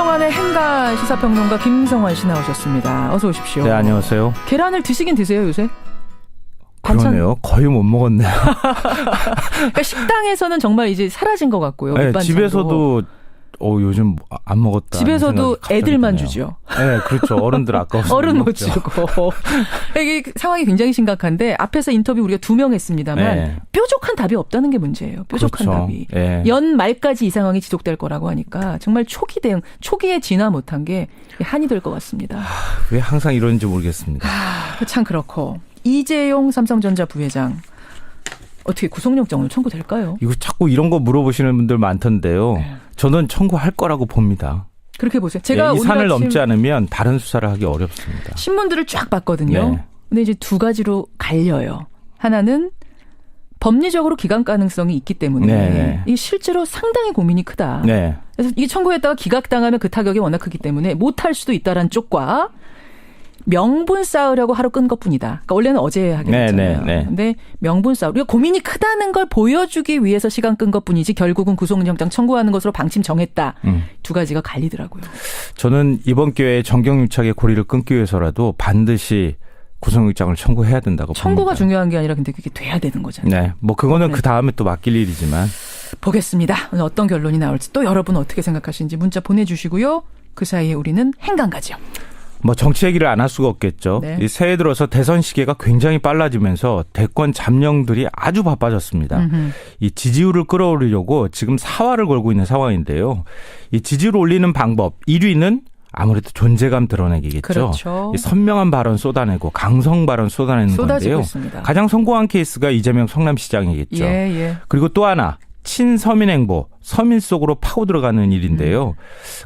김성환의 행가 시사평론가 김성환 씨 나오셨습니다. 어서 오십시오. 네, 안녕하세요. 계란을 드시긴 드세요, 요새? 그러네요. 거의 못 먹었네요. 그러니까 식당에서는 정말 이제 사라진 것 같고요. 네, 집에서도 요즘 안 먹었다. 집에서도 애들만 주죠. 네, 그렇죠. 어른들 아까워서 어른 못 주고. 이게 상황이 굉장히 심각한데 앞에서 인터뷰 우리가 2명 했습니다만 네. 뾰족한 답이 없다는 게 문제예요. 뾰족한 그렇죠. 답이. 네. 연말까지 이 상황이 지속될 거라고 하니까 정말 초기 대응, 초기에 진화 못한 게 한이 될 것 같습니다. 왜 항상 이러는지 모르겠습니다. 참 그렇고. 이재용 삼성전자 부회장. 어떻게 구속영장을 청구될까요? 이거 자꾸 이런 거 물어보시는 분들 많던데요. 네. 저는 청구할 거라고 봅니다. 그렇게 보세요. 제가 이 산을 넘지 않으면 다른 수사를 하기 어렵습니다. 신문들을 쫙 봤거든요. 네. 근데 이제 두 가지로 갈려요. 하나는 법리적으로 기각 가능성이 있기 때문에 네. 이게 실제로 상당히 고민이 크다. 네. 그래서 이게 청구했다가 기각당하면 그 타격이 워낙 크기 때문에 못할 수도 있다라는 쪽과 명분 쌓으려고 하루 끈 것뿐이다. 그러니까 원래는 어제 하게 됐잖아요. 근데 명분 쌓으려 우리가 고민이 크다는 걸 보여주기 위해서 시간 끈 것뿐이지 결국은 구속영장 청구하는 것으로 방침 정했다. 두 가지가 갈리더라고요. 저는 이번 기회에 정경유착의 고리를 끊기 위해서라도 반드시 구속영장을 청구해야 된다고 청구가 봅니다. 중요한 게 아니라 근데 그게 돼야 되는 거잖아요. 네, 뭐 그거는 그 다음에 또 맡길 일이지만 보겠습니다. 오늘 어떤 결론이 나올지 또 여러분 어떻게 생각하시는지 문자 보내주시고요. 그 사이에 우리는 행간 가죠. 뭐 정치 얘기를 안 할 수가 없겠죠. 네. 이 새해 들어서 대선 시계가 굉장히 빨라지면서 대권 잠룡들이 아주 바빠졌습니다. 이 지지율을 끌어올리려고 지금 사활을 걸고 있는 상황인데요. 이 지지율을 올리는 방법 1위는 아무래도 존재감 드러내기겠죠. 그렇죠. 이 선명한 발언 쏟아내고 강성 발언 쏟아내는 건데요. 있습니다. 가장 성공한 케이스가 이재명 성남시장이겠죠. 예. 그리고 또 하나. 친서민 행보, 서민 속으로 파고 들어가는 일인데요.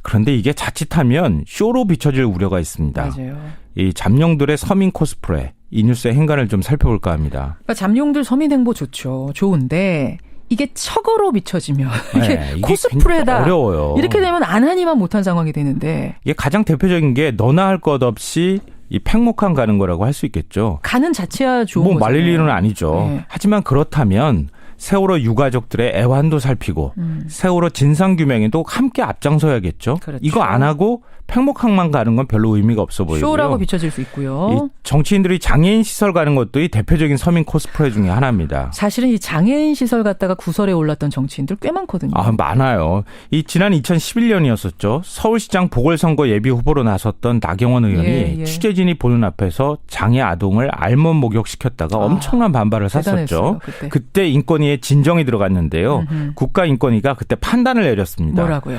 그런데 이게 자칫하면 쇼로 비춰질 우려가 있습니다. 맞아요. 이 잠룡들의 서민 코스프레, 이 뉴스의 행간을 좀 살펴볼까 합니다. 그러니까 잠룡들 서민 행보 좋죠. 좋은데 이게 척으로 비춰지면 이게 코스프레다. 어려워요. 이렇게 되면 안 하니만 못한 상황이 되는데. 이게 가장 대표적인 게 너나 할 것 없이 이 팽목항 가는 거라고 할 수 있겠죠. 가는 자체야 좋은 거죠. 뭐 말릴 일은 아니죠. 네. 하지만 그렇다면 세월호 유가족들의 애환도 살피고 세월호 진상규명에도 함께 앞장서야겠죠. 그렇죠. 이거 안 하고 팽목항만 가는 건 별로 의미가 없어 보이고요. 쇼라고 비춰질 수 있고요. 이 정치인들이 장애인 시설 가는 것도 이 대표적인 서민 코스프레 중에 하나입니다. 사실은 이 장애인 시설 갔다가 구설에 올랐던 정치인들 꽤 많거든요. 많아요. 이 지난 2011년이었었죠. 서울시장 보궐선거 예비 후보로 나섰던 나경원 의원이 취재진이 보는 앞에서 장애 아동을 알몸 목욕시켰다가 엄청난 반발을 샀었죠. 그때 인권위에 진정이 들어갔는데요. 국가인권위가 그때 판단을 내렸습니다. 뭐라고요?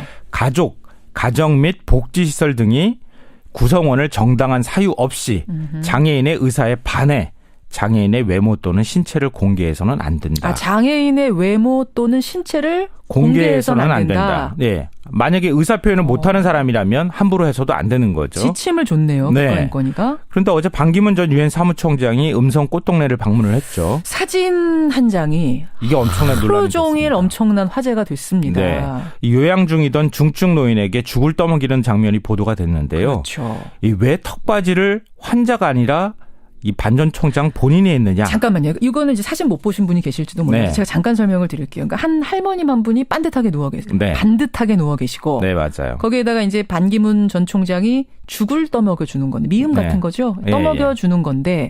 가정 및 복지시설 등이 구성원을 정당한 사유 없이 장애인의 의사에 반해 장애인의 외모 또는 신체를 공개해서는 안 된다. 장애인의 외모 또는 신체를 공개해서는 안 된다. 네. 만약에 의사표현을 못하는 사람이라면 함부로 해서도 안 되는 거죠. 지침을 줬네요. 국가인권위가. 그런데 어제 반기문 전 유엔 사무총장이 음성 꽃동네를 방문을 했죠. 사진 한 장이 이게 엄청난 논란이 하루 종일 엄청난 화제가 됐습니다. 네. 요양 중이던 중증 노인에게 죽을 떠먹이는 장면이 보도가 됐는데요. 그렇죠. 왜 턱받이를 환자가 아니라 이 반 전 총장 본인이 했느냐. 잠깐만요. 이거는 이제 사진 못 보신 분이 계실지도 몰라요. 제가 잠깐 설명을 드릴게요. 그러니까 한 할머님 한 분이 반듯하게 누워 계세요. 반듯하게 누워 계시고. 네, 맞아요. 거기에다가 이제 반기문 전 총장이 죽을 떠먹여 주는 건데 미음 같은 거죠. 떠먹여 주는 건데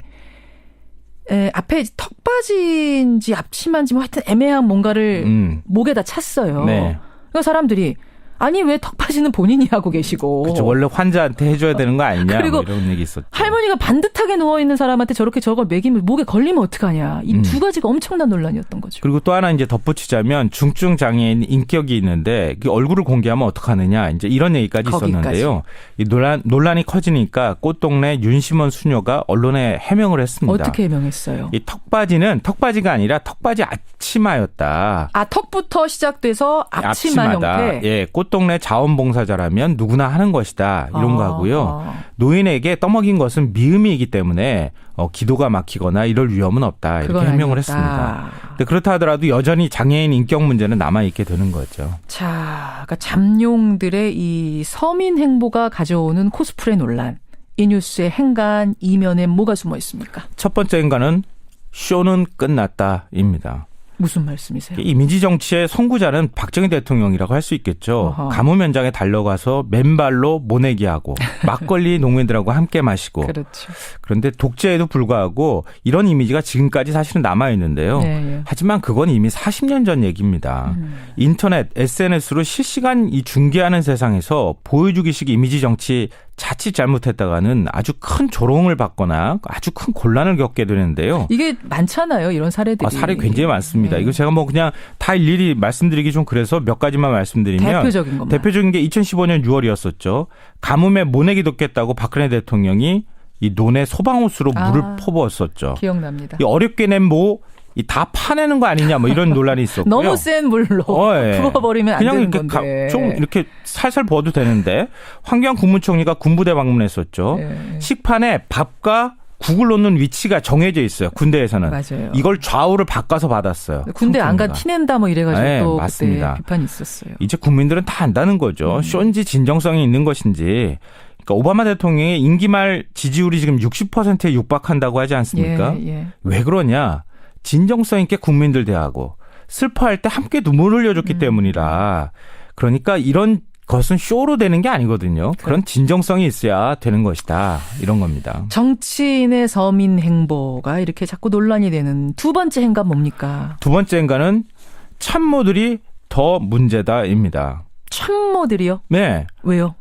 앞에 턱받이인지 앞치마인지 뭐 하여튼 애매한 뭔가를 목에다 찼어요. 그러니까 사람들이 아니 왜 턱받이는 본인이 하고 계시고. 그렇죠. 원래 환자한테 해줘야 되는 거 아니냐. 그리고 뭐 이런 얘기 있었죠. 할머니가 반듯하게 누워있는 사람한테 저렇게 저걸 먹이면 목에 걸리면 어떡하냐. 이 두 가지가 엄청난 논란이었던 거죠. 그리고 또 하나 이제 덧붙이자면 중증 장애인 인격이 있는데 그 얼굴을 공개하면 어떡하느냐. 이제 이런 얘기까지 있었는데요. 이 논란이 커지니까 꽃동네 윤심원 수녀가 언론에 해명을 했습니다. 어떻게 해명했어요? 이 턱받이는 턱받이가 아니라 턱받이 앞치마였다. 턱부터 시작돼서 앞치마 형태. 꽃동네 자원봉사자라면 누구나 하는 것이다. 이런 거 하고요. 노인에게 떠먹인 것은 미음이기 때문에 기도가 막히거나 이럴 위험은 없다. 이렇게 해명을 했습니다. 근데 그렇다 하더라도 여전히 장애인 인격 문제는 남아있게 되는 거죠. 자, 그러니까 잠룡들의 이 서민 행보가 가져오는 코스프레 논란. 이 뉴스의 행간 이면에 뭐가 숨어 있습니까? 첫 번째 행간은 쇼는 끝났다입니다. 무슨 말씀이세요? 이미지 정치의 선구자는 박정희 대통령이라고 할 수 있겠죠. 어허. 가뭄 현장에 달려가서 맨발로 모내기하고 막걸리 농민들하고 함께 마시고. 그렇죠. 그런데 독재에도 불구하고 이런 이미지가 지금까지 사실은 남아있는데요. 네. 하지만 그건 이미 40년 전 얘기입니다. 인터넷, SNS로 실시간 이 중계하는 세상에서 보여주기식 이미지 정치 자칫 잘못했다가는 아주 큰 조롱을 받거나 아주 큰 곤란을 겪게 되는데요. 이게 많잖아요. 이런 사례들이. 사례 굉장히 많습니다. 이거 제가 뭐 그냥 다 일일이 말씀드리기 좀 그래서 몇 가지만 말씀드리면 대표적인 게 2015년 6월이었었죠. 가뭄에 모내기 돕겠다고 박근혜 대통령이 이 논에 소방호수로 물을 퍼부었었죠. 기억납니다. 이 어렵게 낸 다 파내는 거 아니냐 뭐 이런 논란이 있었고요. 너무 센 물로 부어버리면 안 되는 건데. 그냥 좀 이렇게 살살 부어도 되는데 황교안 국무총리가 군부대 방문했었죠. 네. 식판에 밥과 국을 놓는 위치가 정해져 있어요. 군대에서는. 맞아요. 이걸 좌우를 바꿔서 받았어요. 군대 안 가 티낸다 뭐 이래가지고 네, 또 맞습니다. 그때 비판이 있었어요. 이제 국민들은 다 안다는 거죠. 쇼인지 진정성이 있는 것인지. 그러니까 오바마 대통령의 임기 말 지지율이 지금 60%에 육박한다고 하지 않습니까? 예. 왜 그러냐. 진정성 있게 국민들 대하고 슬퍼할 때 함께 눈물을 흘려줬기 때문이라. 그러니까 이런 것은 쇼로 되는 게 아니거든요. 그런 진정성이 있어야 되는 것이다. 이런 겁니다. 정치인의 서민 행보가 이렇게 자꾸 논란이 되는 두 번째 행간 뭡니까? 두 번째 행간은 참모들이 더 문제다입니다. 참모들이요? 네. 왜요?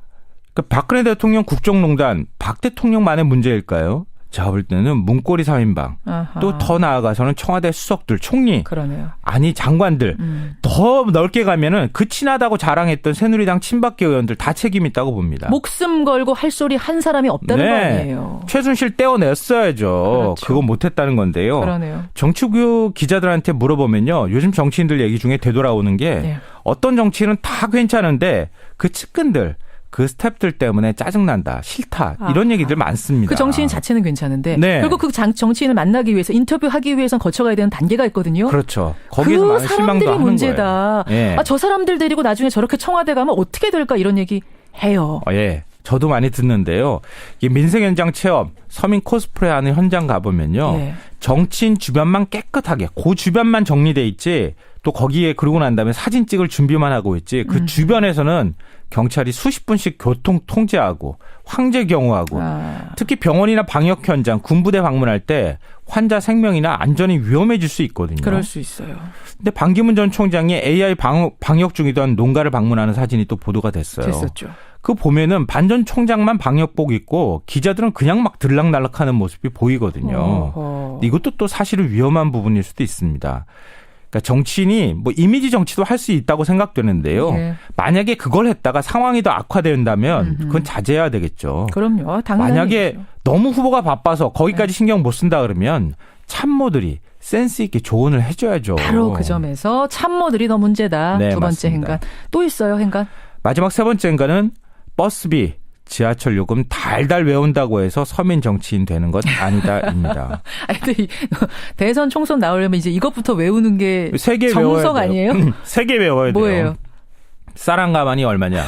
그러니까 박근혜 대통령 국정농단 박 대통령만의 문제일까요? 제가 볼 때는 문고리 3인방 또 더 나아가서는 청와대 수석들 총리 그러네요. 아니 장관들 더 넓게 가면은 그 친하다고 자랑했던 새누리당 친박계 의원들 다 책임 있다고 봅니다. 목숨 걸고 할 소리 한 사람이 없다는 거 아니에요. 최순실 떼어냈어야죠. 그렇죠. 그거 못했다는 건데요. 그러네요. 정치교 기자들한테 물어보면요. 요즘 정치인들 얘기 중에 되돌아오는 게 어떤 정치인은 다 괜찮은데 그 측근들 그 스태프들 때문에 짜증난다, 싫다 이런 얘기들 많습니다. 그 정치인 자체는 괜찮은데 네. 결국 그 정치인을 만나기 위해서 인터뷰하기 위해서는 거쳐가야 되는 단계가 있거든요. 그렇죠. 거기서 그 많은 실망도 사람들이 하는 문제다. 거예요. 예. 저 사람들 데리고 나중에 저렇게 청와대 가면 어떻게 될까 이런 얘기 해요. 예. 저도 많이 듣는데요. 이 민생 현장 체험, 서민 코스프레 하는 현장 가보면요. 정치인 주변만 깨끗하게, 그 주변만 정리돼 있지 또 거기에 그러고 난 다음에 사진 찍을 준비만 하고 있지 그 주변에서는 경찰이 수십 분씩 교통 통제하고 황제 경호하고 특히 병원이나 방역 현장, 군부대 방문할 때 환자 생명이나 안전이 위험해질 수 있거든요. 그럴 수 있어요. 근데 반기문 전 총장이 AI 방역 중이던 농가를 방문하는 사진이 또 보도가 됐어요. 됐었죠. 그 보면은 반 전 총장만 방역복 입고 기자들은 그냥 막 들락날락하는 모습이 보이거든요. 이것도 또 사실은 위험한 부분일 수도 있습니다. 그러니까 정치인이 뭐 이미지 정치도 할 수 있다고 생각되는데요. 만약에 그걸 했다가 상황이 더 악화된다면 그건 자제해야 되겠죠. 그럼요. 당연히. 만약에 너무 후보가 바빠서 거기까지 신경 못 쓴다 그러면 참모들이 센스 있게 조언을 해줘야죠. 바로 그 점에서 참모들이 더 문제다. 네, 두 번째 맞습니다. 행간. 또 있어요, 행간? 마지막 세 번째 행간은 버스비, 지하철 요금 달달 외운다고 해서 서민 정치인 되는 것 아니다입니다. 아니, 근데 대선 총선 나오려면 이제 이것부터 외우는 게 정석 아니에요? 세 개 외워야 돼요. 뭐예요? 쌀한가마니 얼마냐?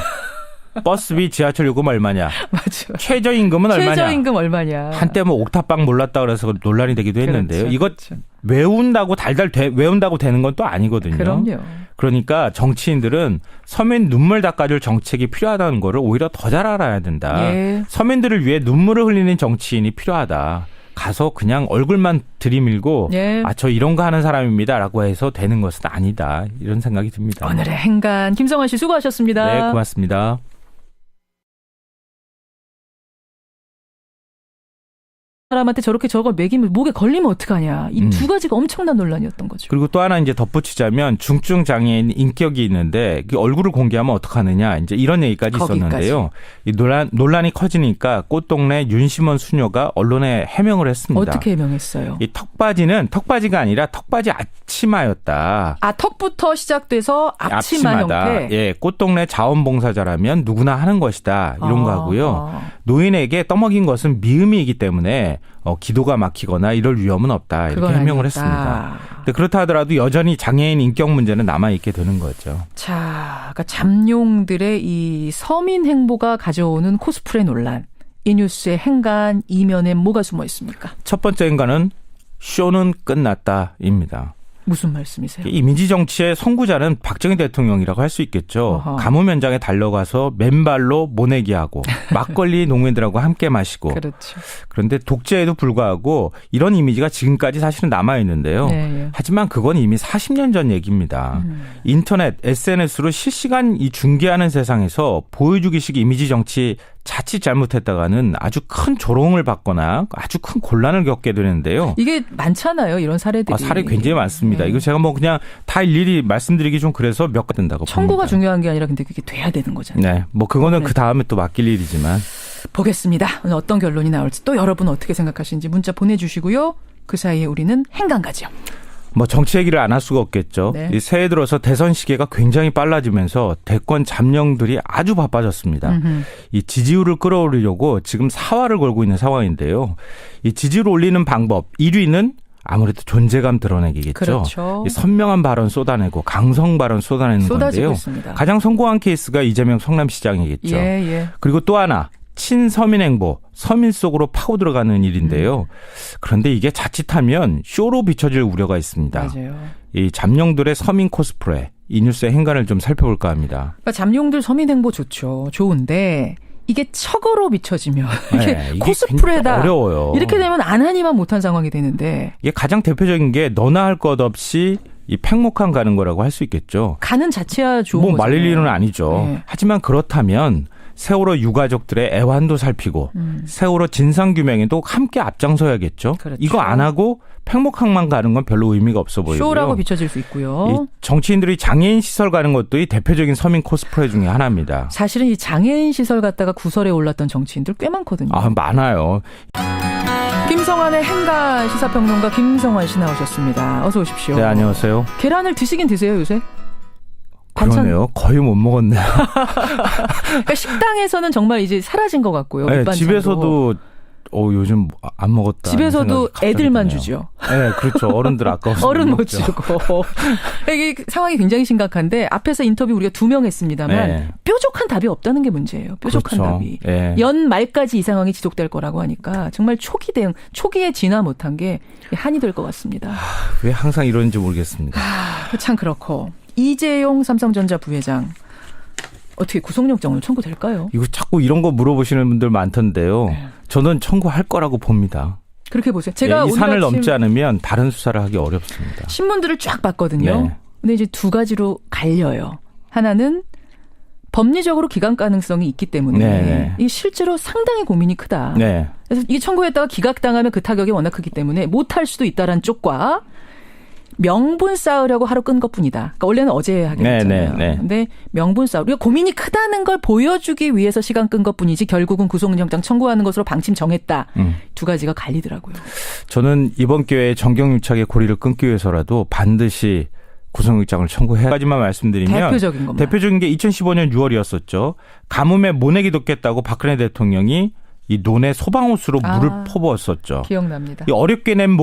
버스비, 지하철 요금 얼마냐? 맞아. 최저임금은 얼마냐? 최저임금 얼마냐? 한때 뭐 옥탑방 몰랐다 그래서 논란이 되기도 했는데요. 그렇죠, 이것 그렇죠. 외운다고 달달 외운다고 되는 건 또 아니거든요. 그럼요. 그러니까 정치인들은 서민 눈물 닦아줄 정책이 필요하다는 거를 오히려 더 잘 알아야 된다. 서민들을 위해 눈물을 흘리는 정치인이 필요하다. 가서 그냥 얼굴만 들이밀고 저 이런 거 하는 사람입니다라고 해서 되는 것은 아니다. 이런 생각이 듭니다. 오늘의 행간 김성환 씨 수고하셨습니다. 네, 고맙습니다. 사람한테 저렇게 저걸 먹이면 목에 걸리면 어떡하냐. 이 두 가지가 엄청난 논란이었던 거죠. 그리고 또 하나 이제 덧붙이자면 중증 장애인 인격이 있는데 그 얼굴을 공개하면 어떡하느냐. 이제 이런 얘기까지 있었는데요. 이 논란이 커지니까 꽃동네 윤심원 수녀가 언론에 해명을 했습니다. 어떻게 해명했어요? 이 턱바지는 턱바지가 아니라 턱바지 앞치마였다. 턱부터 시작돼서 앞치마 형태. 예, 꽃동네 자원봉사자라면 누구나 하는 것이다. 이런 거 하고요. 노인에게 떠먹인 것은 미음이기 때문에 기도가 막히거나 이럴 위험은 없다. 이렇게 해명을 했습니다. 근데 그렇다 하더라도 여전히 장애인 인격 문제는 남아있게 되는 거죠. 자, 그러니까 잠룡들의 이 서민 행보가 가져오는 코스프레 논란. 이 뉴스의 행간 이면에 뭐가 숨어 있습니까? 첫 번째 행간은 쇼는 끝났다입니다. 무슨 말씀이세요? 이미지 정치의 선구자는 박정희 대통령이라고 할 수 있겠죠. 어허. 가뭄 현장에 달려가서 맨발로 모내기하고 막걸리 농민들하고 함께 마시고. 그렇죠. 그런데 독재에도 불구하고 이런 이미지가 지금까지 사실은 남아있는데요. 네. 하지만 그건 이미 40년 전 얘기입니다. 인터넷, SNS로 실시간 이 중계하는 세상에서 보여주기식 이미지 정치 자칫 잘못했다가는 아주 큰 조롱을 받거나 아주 큰 곤란을 겪게 되는데요. 이게 많잖아요. 이런 사례들이. 사례 굉장히 많습니다. 이거 제가 뭐 그냥 다 일일이 말씀드리기 좀 그래서 몇 가지 된다고 청구가 봅니다. 중요한 게 아니라 근데 그게 돼야 되는 거잖아요. 네, 뭐 그거는 그 다음에 또 맡길 일이지만. 보겠습니다. 오늘 어떤 결론이 나올지 또 여러분 어떻게 생각하시는지 문자 보내주시고요. 그 사이에 우리는 행간 가죠. 뭐 정치 얘기를 안 할 수가 없겠죠. 네. 이 새해 들어서 대선 시계가 굉장히 빨라지면서 대권 잠룡들이 아주 바빠졌습니다. 이 지지율을 끌어올리려고 지금 사활을 걸고 있는 상황인데요. 이 지지율을 올리는 방법 1위는 아무래도 존재감 드러내기겠죠. 그렇죠. 이 선명한 발언 쏟아내고 강성 발언 쏟아내는 건데요. 있습니다. 가장 성공한 케이스가 이재명 성남시장이겠죠. 예. 그리고 또 하나. 친서민 행보, 서민 속으로 파고 들어가는 일인데요. 그런데 이게 자칫하면 쇼로 비춰질 우려가 있습니다. 맞아요. 이 잠룡들의 서민 코스프레, 이 뉴스의 행간을 좀 살펴볼까 합니다. 그러니까 잠룡들 서민 행보 좋죠. 좋은데 이게 척으로 비춰지면 이게 코스프레다. 어려워요. 이렇게 되면 안 하니만 못한 상황이 되는데. 이게 가장 대표적인 게 너나 할 것 없이 이 팽목항 가는 거라고 할 수 있겠죠. 가는 자체야 좋은 거죠. 뭐 말릴 일은 아니죠. 네. 하지만 그렇다면 세월호 유가족들의 애환도 살피고 세월호 진상규명에도 함께 앞장서야겠죠. 그렇죠. 이거 안 하고 팽목항만 가는 건 별로 의미가 없어 보이고요. 쇼라고 비춰질 수 있고요. 이 정치인들이 장애인 시설 가는 것도 이 대표적인 서민 코스프레 중에 하나입니다. 사실은 이 장애인 시설 갔다가 구설에 올랐던 정치인들 꽤 많거든요. 많아요. 김성환의 행간 시사평론가 김성환 씨 나오셨습니다. 어서 오십시오. 네, 안녕하세요. 계란을 드시긴 드세요, 요새? 그러네요. 거의 못 먹었네요. 그러니까 식당에서는 정말 이제 사라진 것 같고요. 네, 밑반찬도. 집에서도 요즘 안 먹었다. 집에서도 애들만 드네요. 주죠. 네, 그렇죠. 어른들 아까워서 어른 못 주고. 이게 상황이 굉장히 심각한데 앞에서 인터뷰 우리가 2명 했습니다만 네. 뾰족한 답이 없다는 게 문제예요. 뾰족한 그렇죠. 답이. 네. 연말까지 이 상황이 지속될 거라고 하니까 정말 초기 대응, 초기에 진화 못한 게 한이 될 것 같습니다. 왜 항상 이러는지 모르겠습니다. 참 그렇고. 이재용 삼성전자 부회장. 어떻게 구속영장을 청구될까요? 이거 자꾸 이런 거 물어보시는 분들 많던데요. 네. 저는 청구할 거라고 봅니다. 그렇게 보세요. 제가 이 산을 오늘 아침 넘지 않으면 다른 수사를 하기 어렵습니다. 신문들을 쫙 봤거든요. 네. 근데 이제 두 가지로 갈려요. 하나는 법리적으로 기각 가능성이 있기 때문에 네. 이게 실제로 상당히 고민이 크다. 네. 그래서 이게 청구했다가 기각당하면 그 타격이 워낙 크기 때문에 못할 수도 있다라는 쪽과 명분 쌓으려고 하루 끈 것뿐이다. 그러니까 원래는 어제 하기로 했잖아요. 네. 근데 명분 쌓으려 우리가 고민이 크다는 걸 보여주기 위해서 시간 끈 것뿐이지 결국은 구속영장 청구하는 것으로 방침 정했다. 두 가지가 갈리더라고요. 저는 이번 기회에 정경유착의 고리를 끊기 위해서라도 반드시 구속영장을 청구해야지만 말씀드리면 대표적인 게 2015년 6월이었었죠. 가뭄에 모내기 돕겠다고 박근혜 대통령이 이 논에 소방호수로 물을 퍼부었었죠. 기억납니다. 이 어렵게 낸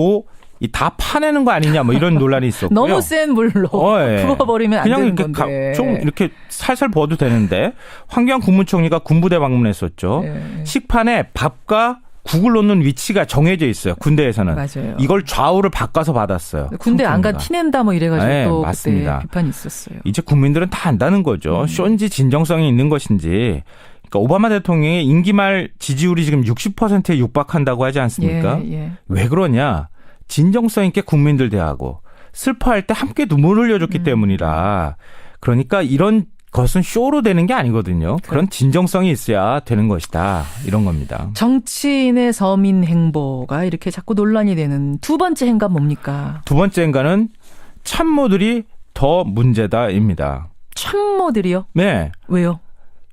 다 파내는 거 아니냐 뭐 이런 논란이 있었고요. 너무 센 물로 부어버리면 안 그냥 되는 이렇게 건데. 좀 이렇게 살살 부어도 되는데 황교안 국무총리가 군부대 방문했었죠. 네. 식판에 밥과 국을 놓는 위치가 정해져 있어요. 군대에서는. 맞아요. 이걸 좌우를 바꿔서 받았어요. 군대 안 가 티낸다 뭐 이래가지고 네, 또 맞습니다. 그때 비판이 있었어요. 이제 국민들은 다 안다는 거죠. 쇼인지 진정성이 있는 것인지. 그러니까 오바마 대통령의 임기 말 지지율이 지금 60%에 육박한다고 하지 않습니까? 예. 왜 그러냐. 진정성 있게 국민들 대하고 슬퍼할 때 함께 눈물을 흘려줬기 때문이라. 그러니까 이런 것은 쇼로 되는 게 아니거든요. 그런 진정성이 있어야 되는 것이다. 이런 겁니다. 정치인의 서민 행보가 이렇게 자꾸 논란이 되는 두 번째 행간 뭡니까? 두 번째 행간은 참모들이 더 문제다입니다. 참모들이요? 네. 왜요?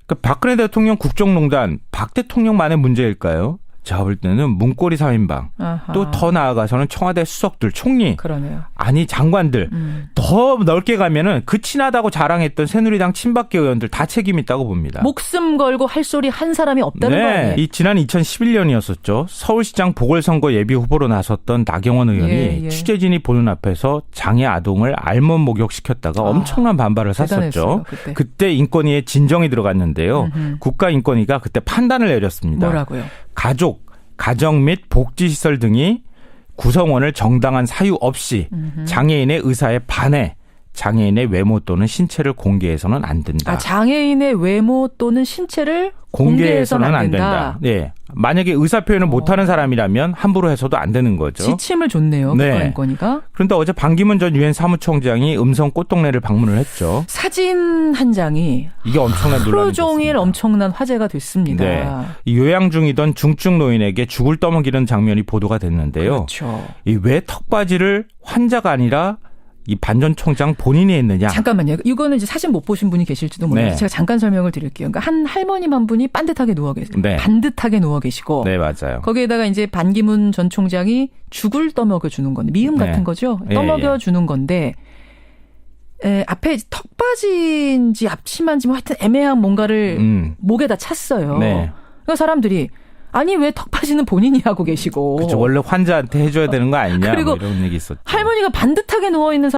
그러니까 박근혜 대통령 국정농단 박 대통령만의 문제일까요? 제가 볼 때는 문고리 3인방 또 더 나아가서는 청와대 수석들 총리 그러네요. 아니 장관들 더 넓게 가면은 그 친하다고 자랑했던 새누리당 친박계 의원들 다 책임 있다고 봅니다. 목숨 걸고 할 소리 한 사람이 없다는 거예요. 이 지난 2011년이었었죠. 서울시장 보궐선거 예비 후보로 나섰던 나경원 의원이 취재진이 보는 앞에서 장애 아동을 알몸 목욕시켰다가 엄청난 반발을 샀었죠. 그때 인권위에 진정이 들어갔는데요. 국가인권위가 그때 판단을 내렸습니다. 뭐라고요? 가족, 가정 및 복지시설 등이 구성원을 정당한 사유 없이 장애인의 의사에 반해 장애인의 외모 또는 신체를 공개해서는 안 된다. 아, 장애인의 외모 또는 신체를 공개해서는 안 된다. 네. 만약에 의사 표현을 못하는 사람이라면 함부로 해서도 안 되는 거죠. 지침을 줬네요. 네. 국가인권위가. 그런데 어제 반기문 전 유엔 사무총장이 음성 꽃동네를 방문을 했죠. 사진 한 장이 이게 엄청난 논란이 하루 종일 됐습니다. 엄청난 화제가 됐습니다. 네. 이 요양 중이던 중증 노인에게 죽을 떠먹이는 장면이 보도가 됐는데요. 그렇죠. 이 왜 턱받이를 환자가 아니라 이 반 전 총장 본인이 했느냐. 잠깐만요. 이거는 이제 사진 못 보신 분이 계실지도 몰라요. 네. 제가 잠깐 설명을 드릴게요. 그러니까 한 할머님 한 분이 반듯하게 누워 계세요. 네. 반듯하게 누워 계시고. 네, 맞아요. 거기에다가 이제 반기문 전 총장이 죽을 떠먹여 주는 건데 미음 같은 네. 거죠. 예, 떠먹여 주는 건데 앞에 턱받이인지 앞치마인지 뭐 하여튼 애매한 뭔가를 목에다 찼어요. 네. 그러니까 사람들이 아니 왜 턱받이는 본인이 하고 계시고. 그렇죠. 원래 환자한테 해줘야 되는 거 아니냐. 그리고 뭐 이런 얘기 있었죠. 할머니가 반듯하게 누워 있는